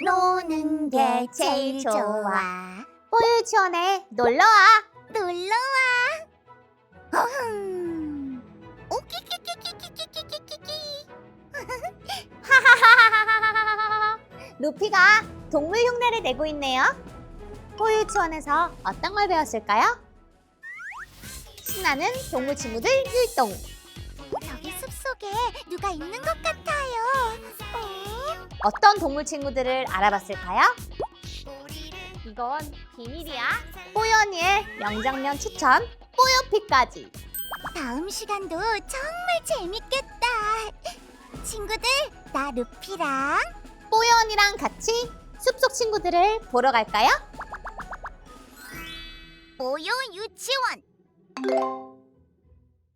노는 게 제일 좋아. 뽀요 유치원에 놀러와. 놀러와. 어흥. 오키키키키키키키키키. 루피가 동물 흉내를 내고 있네요. 뽀요 유치원에서 어떤 걸 배웠을까요? 신나는 동물 친구들 율동. 저기 숲속에 누가 있는 것 같아요. 어떤 동물 친구들을 알아봤을까요? 이건 비밀이야. 뽀요 언니의 명장면 추천, 뽀요피까지. 다음 시간도 정말 재밌겠다. 친구들, 나 루피랑 뽀요 언니랑 같이 숲속 친구들을 보러 갈까요? 뽀요 유치원.